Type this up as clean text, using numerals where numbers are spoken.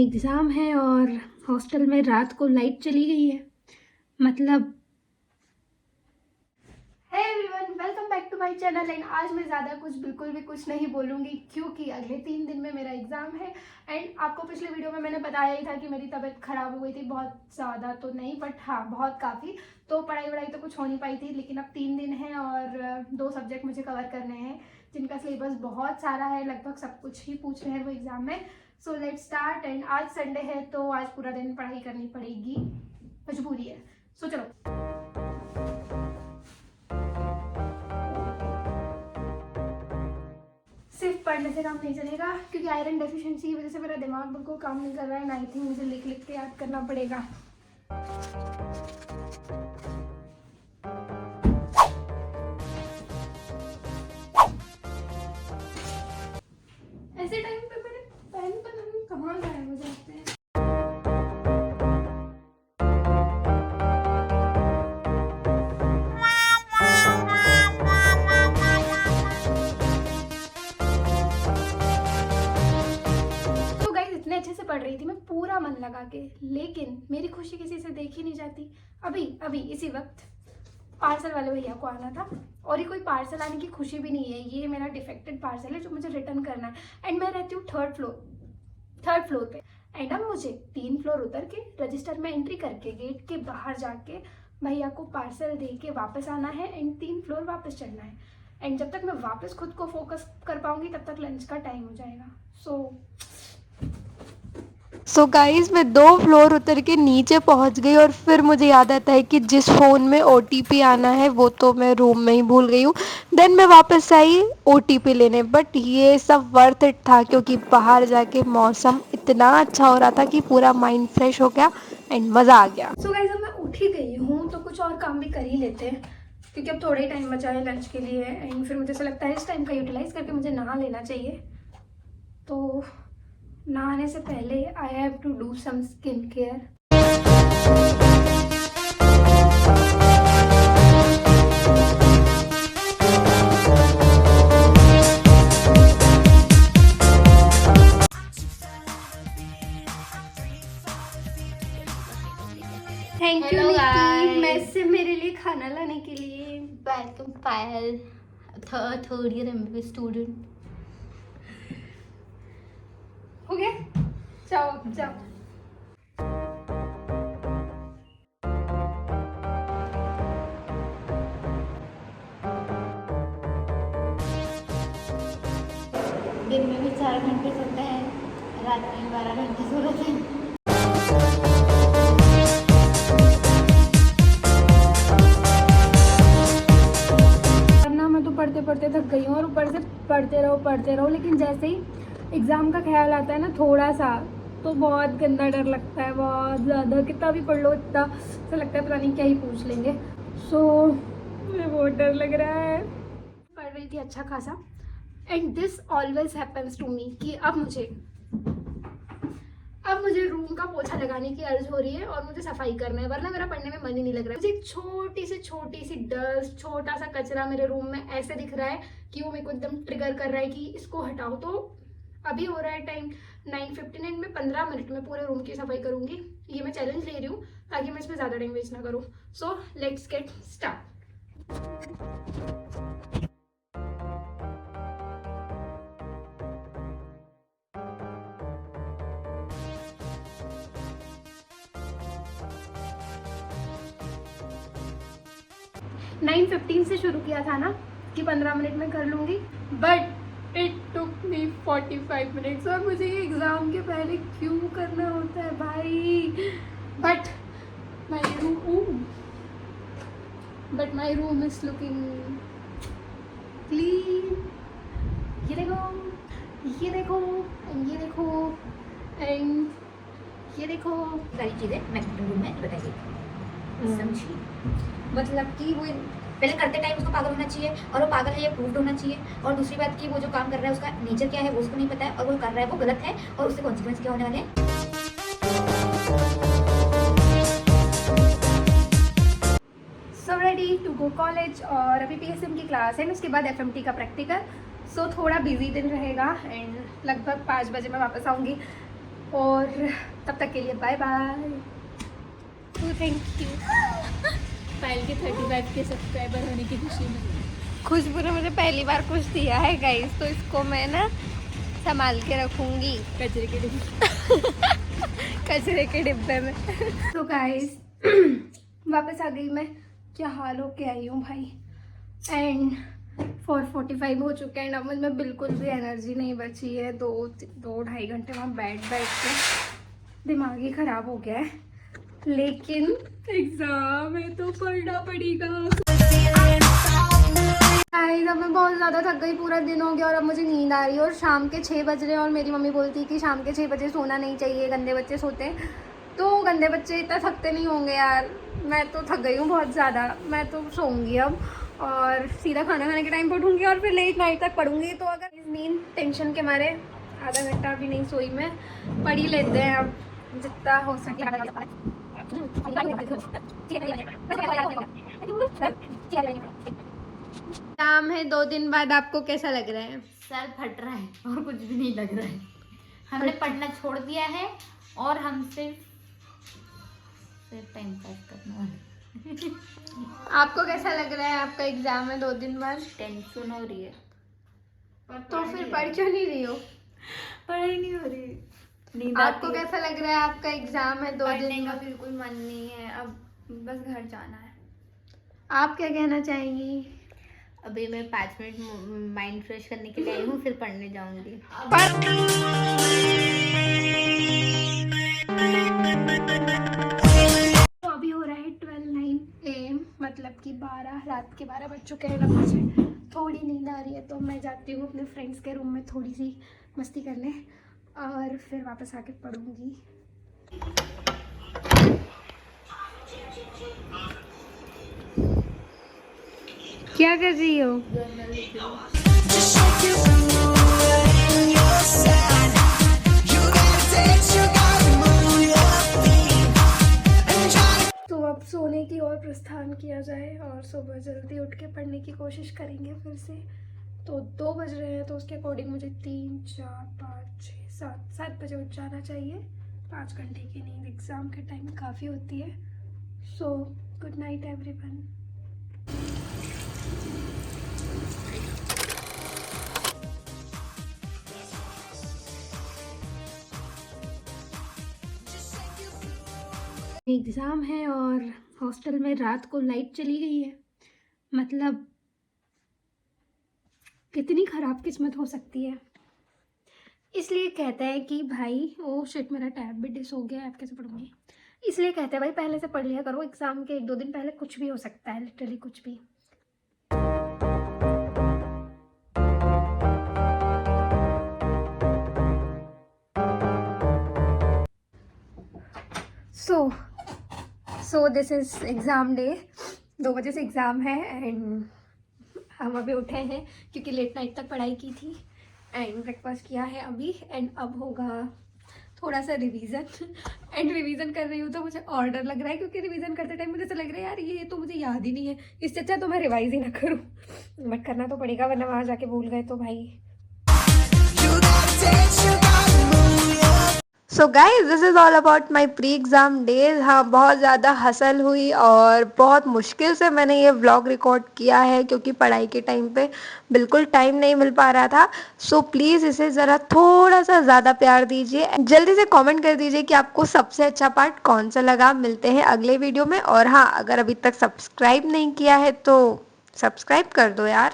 Exam है और hostel में रात को लाइट चली गई है। मतलब hey everyone, welcome back to my channel. And आज मैं ज़्यादा बिल्कुल भी कुछ नहीं बोलूँगी क्योंकि अगले 3 दिन में मेरा एग्ज़ाम है। एंड आपको पिछले वीडियो में मैंने बताया ही था कि मेरी तबीयत ख़राब हो गई थी, बहुत ज़्यादा तो नहीं बट हाँ बहुत काफ़ी। तो पढ़ाई वढ़ाई तो कुछ हो नहीं पाई थी, लेकिन अब 3 दिन हैं और 2 सब्जेक्ट मुझे कवर करने हैं जिनका सिलेबस बहुत सारा है, लगभग सब कुछ ही पूछ रहे हैं वो एग्ज़ाम में। So let's start. एंड आज संडे है तो आज पूरा दिन पढ़ाई करनी पड़ेगी, मजबूरी है। सो चलो। सिर्फ पढ़ने से काम नहीं चलेगा क्योंकि आयरन डेफिशिएंसी की वजह से मेरा दिमाग बिल्कुल काम नहीं कर रहा है। एंड आई थिंक मुझे लिख लिख के याद करना पड़ेगा। ऐसे टाइम पे मेरे पेन पता नहीं कहाँ गायब हो जाते हैं। अच्छे से पढ़ रही थी मैं पूरा मन लगा के, लेकिन मेरी खुशी किसी से देखी नहीं जाती। अभी इसी वक्त पार्सल वाले भैया को आना था और ये कोई पार्सल आने की खुशी भी नहीं है, ये मेरा डिफेक्टेड पार्सल है जो मुझे रिटर्न करना है। एंड मैं रहती हूँ थर्ड फ्लोर पे। एंड अब मुझे 3 फ्लोर उतर के रजिस्टर में एंट्री करके गेट के बाहर जाके भैया को पार्सल दे के वापस आना है एंड 3 फ्लोर वापस चढ़ना है। एंड जब तक मैं वापस खुद को फोकस कर पाऊंगी तब तक लंच का टाइम हो जाएगा। सो गाइज मैं 2 फ्लोर उतर के नीचे पहुंच गई और फिर मुझे याद आता है कि जिस फ़ोन में OTP आना है वो तो मैं रूम में ही भूल गई हूँ। देन मैं वापस आई OTP लेने, बट ये सब वर्थ इट था क्योंकि बाहर जाके मौसम इतना अच्छा हो रहा था कि पूरा माइंड फ्रेश हो गया एंड मज़ा आ गया। सो गाइज अब मैं उठ ही गई हूँ तो कुछ और काम भी कर ही लेते हैं क्योंकि अब थोड़ा ही टाइम बचा है लंच के लिए। एंड फिर मुझे ऐसा लगता है इस टाइम का यूटिलाइज करके मुझे नहा लेना चाहिए। तो नहाने से पहले I have to do some skin care. Thank you mess से मेरे लिए खाना लाने के लिए। Welcome Payal, third year MBA student. हो गया, जाओ जाओ। दिन में भी 4 घंटे सोते हैं, रात में 12 घंटे सो रहे हैं। मैं तो पढ़ते पढ़ते थक गई हूँ और ऊपर से पढ़ते रहो, लेकिन जैसे ही एग्ज़ाम का ख्याल आता है ना थोड़ा सा, तो बहुत गंदा डर लगता है, बहुत ज़्यादा। कितना भी पढ़ लो इतना ऐसा लगता है पता नहीं क्या ही पूछ लेंगे। मुझे बहुत डर लग रहा है। पढ़ रही थी अच्छा खासा and this always happens to me कि अब मुझे रूम का पोछा लगाने की अर्ज हो रही है और मुझे सफाई करना है, वरना मेरा पढ़ने में मन ही नहीं लग रहा है। मुझे एक छोटी सी डस्ट, छोटा सा कचरा मेरे रूम में ऐसे दिख रहा है कि वो मेरे को एकदम ट्रिगर कर रहा है कि इसको हटाओ। तो अभी हो रहा है टाइम 9:59 में 15 मिनट में पूरे रूम की सफाई करूंगी। ये मैं चैलेंज ले रही हूँ ताकि मैं इसमें ज़्यादा टाइम वेस्ट ना करूँ। So let's get start. 9:15 से शुरू किया था ना कि 15 मिनट में कर लूँगी, but it took me 45 minutes. और मुझे ये एग्ज़ाम के पहले क्यों करना होता है भाई। But my room is looking clean. ये देखो एंड ये देखो सारी चीज़ें मैं रूम में बताइए, समझिए। मतलब कि वो पहले करते टाइम उसको पागल होना चाहिए और वो पागल है ये प्रूव्ड होना चाहिए। और दूसरी बात कि वो जो काम कर रहा है उसका नेचर क्या है वो उसको नहीं पता है और वो कर रहा है वो गलत है और उससे कॉन्सिक्वेंस क्या होने वाले हैं। So ready to go college. और अभी PSM की क्लास है, उसके बाद FMT का प्रैक्टिकल। सो थोड़ा बिजी दिन रहेगा एंड लगभग 5 बजे मैं वापस आऊँगी। और तब तक के लिए bye bye. Thank you. Payal के 35 के सब्सक्राइबर होने की खुशी में खुशबू ने मुझे पहली बार कुछ दिया है गाइस, तो इसको मैं ना संभाल के रखूंगी कचरे के डिब्बे कचरे के डिब्बे में। तो गाइस वापस आ गई मैं। क्या हाल हो के आई हूँ भाई। एंड 4:45 हो चुके हैं। अब मुझ में बिल्कुल भी एनर्जी नहीं बची है। दो ढाई घंटे वहाँ बैठ के दिमाग ही ख़राब हो गया है। लेकिन एग्ज़ाम है तो पढ़ना पड़ेगा। गाइस अब मैं बहुत ज़्यादा थक गई, पूरा दिन हो गया और अब मुझे नींद आ रही है और शाम के 6 बज रहे हैं और मेरी मम्मी बोलती है कि शाम के 6 बजे सोना नहीं चाहिए, गंदे बच्चे सोते हैं। तो गंदे बच्चे इतना थकते नहीं होंगे यार। मैं तो थक गई हूँ बहुत ज़्यादा। मैं तो सोऊंगी अब और सीधा खाना खाने के टाइम पर उठूँगी और फिर लेट नाइट तक पढ़ूंगी। तो अगर नींद टेंशन के मारे आधा घंटा भी नहीं सोई मैं। पढ़ ही लेते हैं अब जितना हो सके। काम है 2 दिन बाद, आपको कैसा लग रहा है? सर फट रहा है और कुछ भी नहीं लग रहा है। हमने पढ़ना छोड़ दिया है और हम सिर्फ टाइम पास करने वाले। आपको कैसा लग रहा है? आपका एग्जाम है 2 दिन बाद, टेंशन हो रही है तो फिर पढ़ क्यों नहीं रही हो? पढ़ाई नहीं हो रही। नींद आपको आती है। कैसा लग रहा है? आपका एग्जाम है 2 पढ़ने दिन का बाद, बिल्कुल मन नहीं है, अब बस घर जाना है। आप क्या कहना चाहेंगी? अभी मैं 5 मिनट माइंड फ्रेश करने के लिए आई हूँ, फिर पढ़ने जाऊंगी। तो अभी हो रहा है 12:09 AM, मतलब कि 12 रात के 12 बज चुके हैं। अब मुझे थोड़ी नींद आ रही है तो मैं जाती हूँ अपने फ्रेंड्स के रूम में थोड़ी सी मस्ती करने और फिर वापस आके पढ़ूंगी। क्या कर रही हो? तो अब सोने की ओर प्रस्थान किया जाए और सुबह जल्दी उठ के पढ़ने की कोशिश करेंगे फिर से। तो 2 बज रहे हैं तो उसके अकॉर्डिंग मुझे 3, 4, 5, 6, 7 बजे उठ जाना चाहिए। 5 घंटे की नींद एग्ज़ाम के टाइम काफ़ी होती है। So good night everyone. Exam है और हॉस्टल में रात को लाइट चली गई है। मतलब कितनी ख़राब किस्मत हो सकती है। इसलिए कहते हैं कि भाई ओ शिट, मेरा टैब भी डिस हो गया है, अब कैसे पढ़ूंगी। इसलिए कहते हैं भाई पहले से पढ़ लिया करो। एग्ज़ाम के 1-2 दिन पहले कुछ भी हो सकता है, लिटरली कुछ भी। So this is exam day. 2 बजे से एग्ज़ाम है एंड हम अभी उठे हैं क्योंकि लेट नाइट तक पढ़ाई की थी एंड ब्रेकफास्ट किया है अभी। एंड अब होगा थोड़ा सा रिवीजन एंड रिवीजन कर रही हूँ तो मुझे और डर लग रहा है क्योंकि रिवीजन करते टाइम मुझे ऐसा लग रहा है यार ये तो मुझे याद ही नहीं है। इससे अच्छा तो मैं रिवाइज ही ना करूँ, बट करना तो पड़ेगा वरना वहाँ जाके भूल गए तो भाई। So guys this is all about my pre exam days. हाँ, बहुत ज़्यादा हसल हुई और बहुत मुश्किल से मैंने ये व्लॉग रिकॉर्ड किया है क्योंकि पढ़ाई के टाइम पे बिल्कुल टाइम नहीं मिल पा रहा था। सो प्लीज़ इसे ज़रा थोड़ा सा ज़्यादा प्यार दीजिए। जल्दी से कमेंट कर दीजिए कि आपको सबसे अच्छा पार्ट कौन सा लगा। मिलते हैं अगले वीडियो में। और हाँ, अगर अभी तक सब्सक्राइब नहीं किया है तो सब्सक्राइब कर दो यार।